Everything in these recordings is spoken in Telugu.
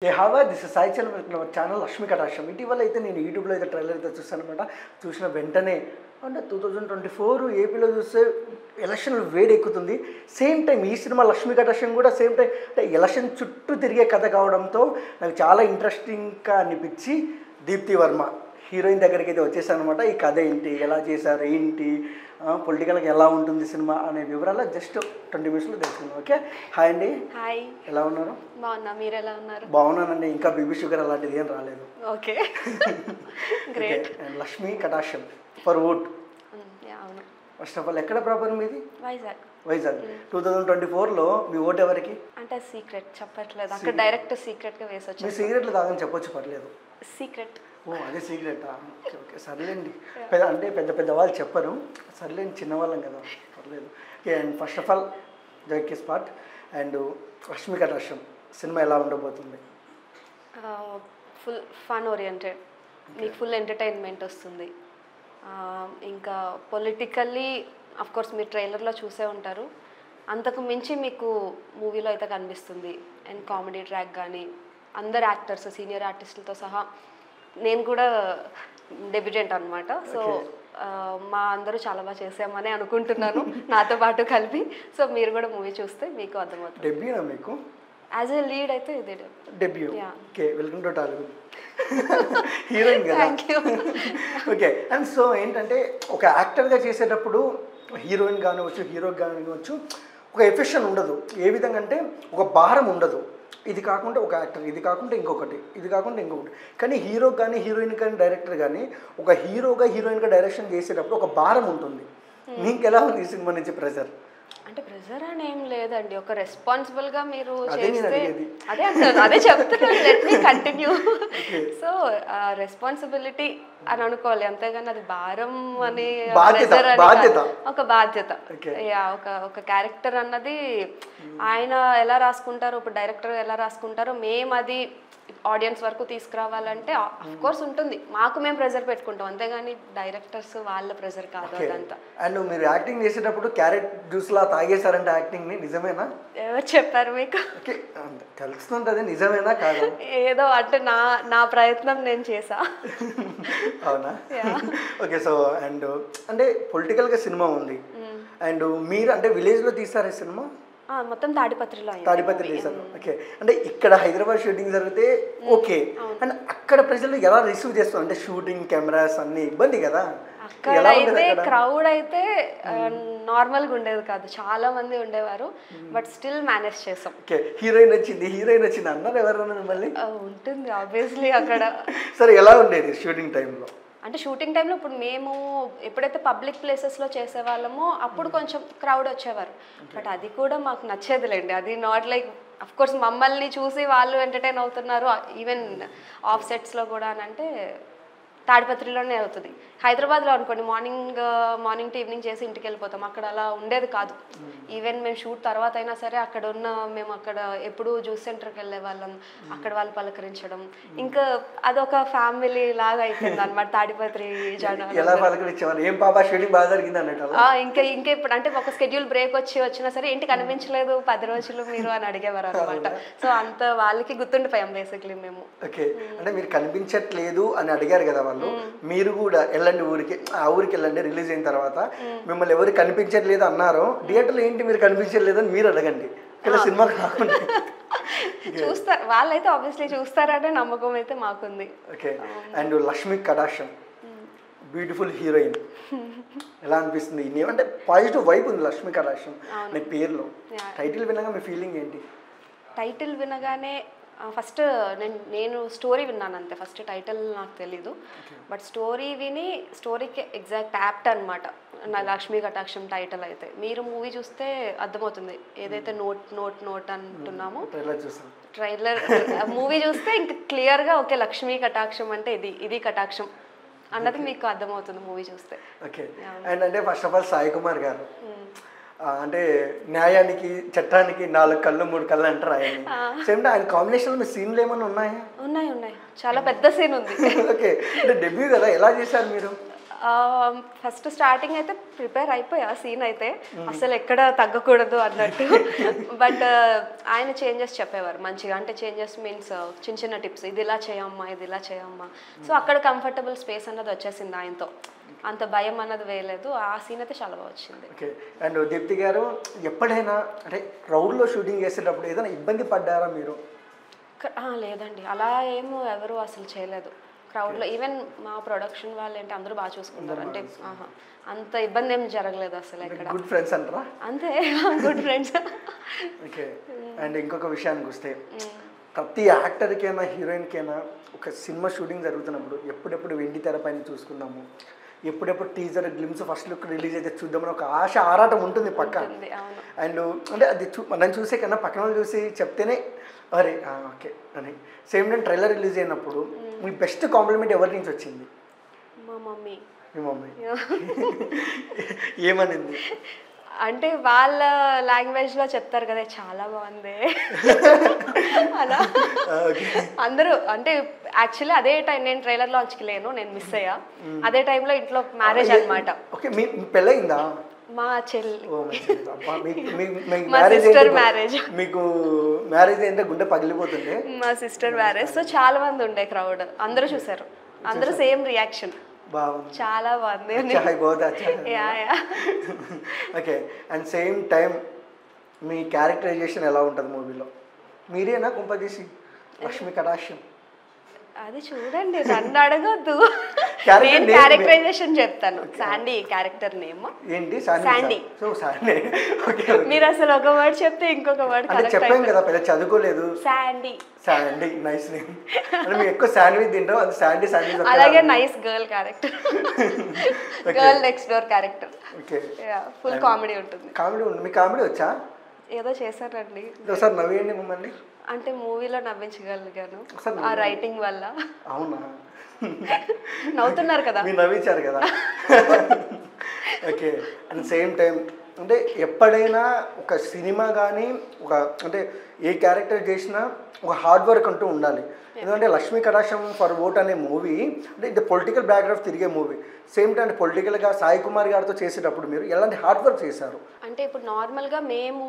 ఏ హావా this is Sai Charan welcome our channel Lakshmi Kataksham. ఇటీవల అయితే నేను యూట్యూబ్లో అయితే ట్రైలర్ అయితే చూసాను అనమాట. చూసిన వెంటనే అంటే 2024 ఏపీలో చూస్తే ఎలక్షన్లు వేడెక్కుతుంది. సేమ్ టైం ఈ సినిమా లక్ష్మీ కటాక్షం కూడా సేమ్ టైం అంటే ఎలక్షన్ చుట్టూ తిరిగే కథ కావడంతో నాకు చాలా ఇంట్రెస్టింగ్గా అనిపించి దీప్తి వర్మ హీరోయిన్ దగ్గరికి అయితే వచ్చేసాను అనమాట. ఈ కథ ఏంటి, ఎలా చేశారు, ఏంటి, పొలిటికల్గా ఎలా ఉంటుంది సినిమా అనే వివరాలు జస్ట్ 20 మినిట్స్లో తెలుసుకుందాం. ఓకే, హాయ్ అండి. హాయ్, ఎలా ఉన్నారు? బాగున్నా, మీరు ఎలా ఉన్నారు? బాగున్నానండి. ఇంకా బీబీ షుగర్ అలాంటిది ఏం రాలేదు. Okay, great. Lakshmi Kataksham for vote. అవును. ఫస్ట్ ఆఫ్ ఆల్ ఎక్కడ ప్రాపర్ మీది? వైజాగ్. వైజాగ్. 2024లో మీ ఓట్ ఎవరికి? అంటే సీక్రెట్ చెప్పట్లేదు, అక్కడ డైరెక్ట్ సీక్రెట్గా వేసి మీ వచ్చాను. సీక్రెట్లు కాదని చెప్పొచ్చు, పర్లేదు. సీక్రెట్. ఓ అదే సీక్రెటా? ఓకే ఓకే, సర్లేండి. అంటే పెద్ద పెద్ద వాళ్ళు చెప్పరు, సర్లేండి, చిన్నవాళ్ళం కదా, పర్లేదు. Okay, and first of all joke spot and Lakshmi కటాక్షం సినిమా ఎలా ఉండబోతుంది? ఫుల్ ఫన్ ఓరియంటెడ్, మీకు ఫుల్ ఎంటర్టైన్మెంట్ వస్తుంది. ఇంకా పొలిటికల్లీ కోర్స్ మీరు ట్రైలర్లో చూసే ఉంటారు, అంతకు మించి మీకు మూవీలో అయితే కనిపిస్తుంది. అండ్ కామెడీ ట్రాక్ కానీ అందరు యాక్టర్స్, సీనియర్ ఆర్టిస్టులతో సహా, నేను కూడా డెబ్యూటెంట్ అనమాట. సో మా అందరూ చాలా బాగా చేసామని అనుకుంటున్నాను, నాతో పాటు కలిపి. సో మీరు కూడా మూవీ చూస్తే మీకు అర్థమవుతుంది. డెబ్యూనా మీకు? యాజ్ ఎ లీడ్ అయితే ఇదే debut. Okay, welcome to Tollywood. Heroine కదా. Thank you. Okay, and so ఏంటంటే ఒక యాక్టర్గా చేసేటప్పుడు హీరోయిన్ కానివచ్చు, హీరోకి కానివచ్చు, ఒక ఎఫెక్షన్ ఉండదు. ఏ విధంగా అంటే ఒక భారం ఉండదు. ఇది కాకుండా ఒక యాక్టర్, ఇది కాకుండా ఇంకొకటి, ఇది కాకుండా ఇంకొకటి. కానీ హీరోకి కానీ, హీరోయిన్ కానీ, డైరెక్టర్ కానీ ఒక హీరోగా, హీరోయిన్గా డైరెక్షన్ చేసేటప్పుడు ఒక భారం ఉంటుంది. మీకు ఎలా ఉంది ఈ సినిమా నుంచి ప్రెజర్? అంటే ప్రెజర్ అని ఏం లేదండి, ఒక రెస్పాన్సిబుల్గా మీరు అదే చేస్తే అదే చెప్తున్నాను. Let me continue. So responsibility అని అనుకోవాలి, అంతేగాని అది భారం అని ప్రెజర్ అని ఒక బాధ్యత. ఒక క్యారెక్టర్ అన్నది ఆయన ఎలా రాసుకుంటారో, ఇప్పుడు డైరెక్టర్ ఎలా రాసుకుంటారో, మేము అది ఆడియన్స్ వరకు తీసుకురావాలంటే కోర్స్ ఉంటుంది, మాకు మేము ప్రెజర్ పెట్టుకుంటాం, అంతేగాని డైరెక్టర్స్ వాళ్ళ ప్రెజర్ కాదు అదంతా. అండ్ మీరు యాక్టింగ్ చేసేటప్పుడు క్యారెట్ జ్యూస్ లా తాగేశారంటే యాక్టింగ్ని, నిజమేనా? ఎవరు చెప్పారు మీకు? తెలుస్తుంటది, నిజమేనా కాదు? ఏదో అంటే నా ప్రయత్నం నేను చేసా. అవునా? ఓకే, సో అండ్ అంటే పొలిటికల్గా సినిమా ఉంది. అండ్ మీరు అంటే విలేజ్లో తీసారా సినిమా? మొత్తం తాడిపత్రిలో తీసారు. ఓకే, అంటే ఇక్కడ హైదరాబాద్ షూటింగ్ జరిగితే ఓకే, అండ్ అక్కడ ప్రజలు ఎలా రిసీవ్ చేస్తారు? అంటే షూటింగ్ కెమెరాస్ అన్ని ఇబ్బంది కదా. అక్కడ అయితే క్రౌడ్ అయితే నార్మల్గా ఉండేది కాదు, చాలా మంది ఉండేవారు, బట్ స్టిల్ మేనేజ్ చేసాం. ఓకే, హీరోయిన్ వచ్చింది అన్నారు ఎవరన్నా మిమ్మల్ని? ఉంటుంది ఆబ్వియస్లీ అక్కడ. సరే, ఎలా ఉండేది షూటింగ్ టైంలో? అంటే షూటింగ్ టైంలో ఇప్పుడు మేము ఎప్పుడైతే పబ్లిక్ ప్లేసెస్లో చేసేవాళ్ళమో అప్పుడు కొంచెం క్రౌడ్ వచ్చేవారు, బట్ అది కూడా మాకు నచ్చేదిలేండి. అది నాట్ లైక్ కోర్స్ మమ్మల్ని చూసి వాళ్ళు ఎంటర్టైన్ అవుతున్నారు, ఈవెన్ ఆఫ్ సెట్స్లో కూడా అని అంటే తాడిపత్రిలోనే అవుతుంది. హైదరాబాద్లో అనుకోండి మార్నింగ్ టు ఈవినింగ్ చేసి ఇంటికి వెళ్ళిపోతాం, అక్కడ అలా ఉండేది కాదు. ఈవెన్ మేము షూట్ తర్వాత అయినా సరే మేము అక్కడ ఎప్పుడు జ్యూస్ సెంటర్కి వెళ్ళే వాళ్ళం, అక్కడ వాళ్ళు పలకరించడం, ఇంకా అదొక ఫ్యామిలీ లాగా అయిపోయింది అనమాట తాడిపత్రి జనాలు. ఇంకా ఇప్పుడు అంటే ఒక స్కెడ్యూల్ బ్రేక్ వచ్చినా సరే ఇంటికి కనిపించలేదు 10 రోజులు మీరు అని అడిగేవారు అనమాట. సో అంత వాళ్ళకి గుర్తుండిపోయాం బేసిక్లీ మేము. ఓకే, అంటే మీరు కనిపించట్లేదు అని అడిగారు కదా వాళ్ళు, మీరు కూడా వెళ్ళండి ఆ ఊరికి వెళ్ళండి, రిలీజ్ అయిన తర్వాత మిమ్మల్ని ఎవరు కనిపించట్లేదు అన్నారో థియేటర్లో ఏంటి మీరు కనిపించట్లేదు అని మీరు అడగండి, ఇలా సినిమా కాకుండా. చూస్తారు వాళ్ళైతే, ఆబ్వియస్లీ చూస్తారనే నమ్మకం అయితే మాకుంది. ఓకే, అండ్ లక్ష్మీ కటాక్షం బ్యూటిఫుల్ హీరోయిన్ ఎలా అనిపిస్తుంది? అంటే పాజిటివ్ వైబ్ ఉంది లక్ష్మీ కటాక్షం అనే పేరులో. టైటిల్ వినగా మీ ఫీలింగ్ ఏంటి? టైటిల్ వినగానే ఫస్ట్ నేను స్టోరీ విన్నాను అంతే, ఫస్ట్ టైటిల్ నాకు తెలీదు, బట్ స్టోరీ విని స్టోరీకి ఎగ్జాక్ట్ యాప్ట్ అనమాట నా లక్ష్మీ కటాక్షం టైటిల్. అయితే మీరు మూవీ చూస్తే అర్థమవుతుంది, ఏదైతే నోట్ అంటున్నామో ట్రైలర్ మూవీ చూస్తే ఇంకా క్లియర్గా ఓకే లక్ష్మీ కటాక్షం అంటే ఇది కటాక్షం అన్నది మీకు అర్థమవుతుంది మూవీ చూస్తే. ఓకే, అండ్ అంటే first of all Sai Kumar గారు అంటే న్యాయానికి చట్టానికి 4 కళ్ళు 3 కళ్ళు అంటారు ఆయన. సేమ్ ఆయన కాంబినేషన్ మీ సీన్లు ఏమైనా ఉన్నాయా? ఉన్నాయి, చాలా పెద్ద సీన్ ఉంది. ఓకే, అంటే డెబ్యూ కదా, ఎలా చేశారు మీరు? ఫస్ట్ స్టార్టింగ్ అయితే ప్రిపేర్ అయిపోయా సీన్ అయితే అసలు ఎక్కడ తగ్గకూడదు అన్నట్టు. బట్ ఆయన చేంజెస్ చెప్పేవారు మంచిగా, అంటే చేంజెస్ మీన్స్ చిన్న చిన్న టిప్స్, ఇది ఇలా చేయమ్మా, ఇది ఇలా చేయమ్మా. సో అక్కడ కంఫర్టబుల్ స్పేస్ అన్నది వచ్చేసింది ఆయనతో, అంత భయం అన్నది వేయలేదు. ఆ సీన్ అయితే చాలా బాగా వచ్చింది. ఓకే. అండ్ దీప్తి గారు ఎప్పుడైనా అంటే క్రౌడ్లో షూటింగ్ చేసేటప్పుడు ఏదైనా ఇబ్బంది పడ్డారా మీరు? లేదండి, అలా ఏమో ఎవరు అసలు చేయలేదు క్రౌడ్లో. ఈవెన్ మా ప్రొడక్షన్ వాళ్ళు ఏంటి అందరూ బాగా చూసుకుంటారు, అంటే అంత ఇబ్బంది ఏం జరగలేదు అసలు ఎక్కడ. గుడ్ ఫ్రెండ్స్ అంటారా? అంతే, గుడ్ ఫ్రెండ్స్. ఓకే. అండ్ ఇంకొక విషయానికి వస్తే ప్రతి యాక్టర్కైనా హీరోయిన్కైనా ఒక సినిమా షూటింగ్ జరుగుతున్నప్పుడు ఎప్పుడెప్పుడు వెండి తెర పైన చూసుకుందాము, ఎప్పుడెప్పుడు teaser glimpse first look release అయితే చూద్దామని ఒక ఆశ ఆరాటం ఉంటుంది పక్క. అండ్ అంటే అది నన్ను చూసే కన్నా పక్కన వాళ్ళు చూసి చెప్తేనే అరే ఓకే అని. సేమ్ టైం ట్రైలర్ రిలీజ్ అయినప్పుడు మీ బెస్ట్ కాంప్లిమెంట్ ఎవరి నుంచి వచ్చింది? మా మమ్మీ. మీ మమ్మీ ఏమనింది? అంటే వాళ్ళ లాంగ్వేజ్లో చెప్తారు కదా, చాలా బాగుంది అలా అందరూ. అంటే యాక్చువల్లీ అదే టైం నేను ట్రైలర్ లాంచ్కి లేను, నేను మిస్ అయ్యా. అదే టైంలో ఇంట్లో మ్యారేజ్ అనమాట. ఓకే. మీ పెళ్ళయిందా? మా చెల్లి మా సిస్టర్ మ్యారేజ్. మీకు మ్యారేజ్ అంటే గుండె పగిలిపోతుంది. మా సిస్టర్ మ్యారేజ్. సో చాలా మంది ఉండే క్రౌడ్, అందరూ చూసారు, అందరూ సేమ్ రియాక్షన్, చాలా బాగుంది. ఓకే. అండ్ సేమ్ టైం మీ క్యారెక్టరైజేషన్ ఎలా ఉంటుంది మూవీలో? మీరేనా కుంపదీసి లక్ష్మీ కటాక్షం? అది చూడండి, నన్ను అడగొద్దు, నేను క్యారెక్టరైజేషన్ చెప్తాను. శాండీ క్యారెక్టర్ నేమ్ ఏంటి? శాండీ. మీరు అసలు ఒక వర్డ్ చెప్తే ఇంకొక వర్డ్ చెప్పాం కదా, పెద్ద చదువుకోలేదు. శాండీ. Sandy nice name. అంటే మీరు ఎక్కువ శాండ్విచ్ తింటాం, అది శాండీ శాండ్విచ్. అలాగే nice girl character, girl next door character. Okay. Full comedy ఉంటుంది. కామెడీ ఉంది. మీకు కామెడీ వచ్చా? ఏదో చేశారండి. ఒకసారి నవ్వేయండి మమ్మల్ని. అంటే మూవీలో నవ్వించగలిగాను ఆ రైటింగ్ వల్ల. అవునా? నవ్వుతున్నారు కదా, మీరు నవ్వించారు కదా. ఓకే. అండ్ సేమ్ టైం అంటే ఎప్పుడైనా ఒక సినిమా కానీ ఒక అంటే ఏ క్యారెక్టర్ చేసినా ఒక హార్డ్ వర్క్ అంటూ ఉండాలి. ఎందుకంటే లక్ష్మీ కటాక్షం ఫర్ ఓట్ అనే మూవీ అంటే ఇది పొలిటికల్ బ్యాక్గ్రౌండ్ తిరిగే మూవీ. సేమ్ టైం పొలిటికల్గా సాయి కుమార్ గారితో చేసేటప్పుడు మీరు ఎలాంటి హార్డ్ వర్క్ చేశారు? అంటే ఇప్పుడు నార్మల్గా మేము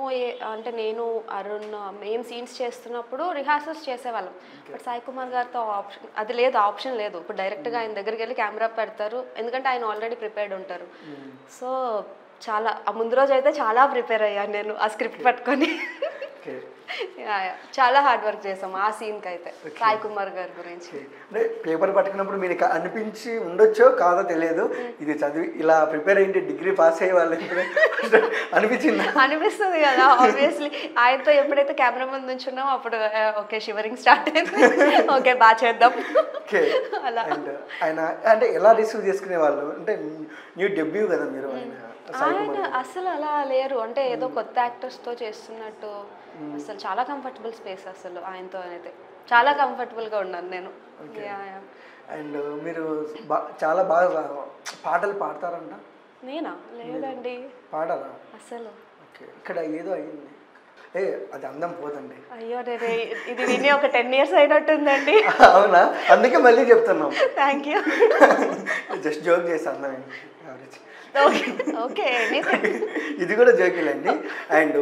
అంటే నేను అరుణ్ మేము సీన్స్ చేస్తున్నప్పుడు రిహార్సల్స్ చేసేవాళ్ళం. బట్ సాయి కుమార్ గారితో ఆప్షన్ అది లేదు, ఆప్షన్ లేదు. ఇప్పుడు డైరెక్ట్గా ఆయన దగ్గరికి వెళ్ళి కెమెరా పెడతారు, ఎందుకంటే ఆయన ఆల్రెడీ ప్రిపేర్డ్ ఉంటారు. సో చాలా ముందు రోజు అయితే చాలా ప్రిపేర్ అయ్యాను నేను ఆ స్క్రిప్ట్ పట్టుకొని. చాలా హార్డ్ వర్క్ చేసాం ఆ సీన్కి అయితే సాయి కుమార్ గారి గురించి. అంటే పేపర్ పట్టుకున్నప్పుడు మీకు అనిపించి ఉండొచ్చో కాదో తెలియదు, ఇది చదివి ఇలా ప్రిపేర్ అయ్యింది డిగ్రీ పాస్ అయ్యే వాళ్ళు అనిపించింది? అనిపిస్తుంది కదా ఆబ్వియస్లీ. ఆయనతో ఎప్పుడైతే కెమెరా ముందు నుంచున్నామో అప్పుడు ఓకే షివరింగ్ స్టార్ట్ అయింది, ఓకే బాగా చేద్దాం అలా. ఆయన అంటే ఎలా రిసీవ్ చేసుకునే వాళ్ళు? అంటే న్యూ డెబ్యూ కదా మీరు. ఆయన అసలు అలా లేరు, అంటే ఏదో కొత్త యాక్టర్స్తో చేస్తున్నట్టు. అసలు చాలా కంఫర్టబుల్ స్పేస్ అసలు ఆయనతో అయితే చాలా కంఫర్టబుల్గా ఉన్నాను నేను. అండ్ మీరు చాలా బాగా పాటలు పాడతారంట? నేనా? లేదండి. పాడరా అసలు? ఓకే. ఇక్కడ ఏదో అయింది, అది అందం పోదండి. అయ్యో ఇది విని ఒక 10 years అయినట్టుందండి. అవునా? అందుకే మళ్ళీ చెప్తున్నాం. Thank you. జస్ట్ జోక్ చేస్తాను. ఓకే. ఇది కూడా జోకిలేండి. అండ్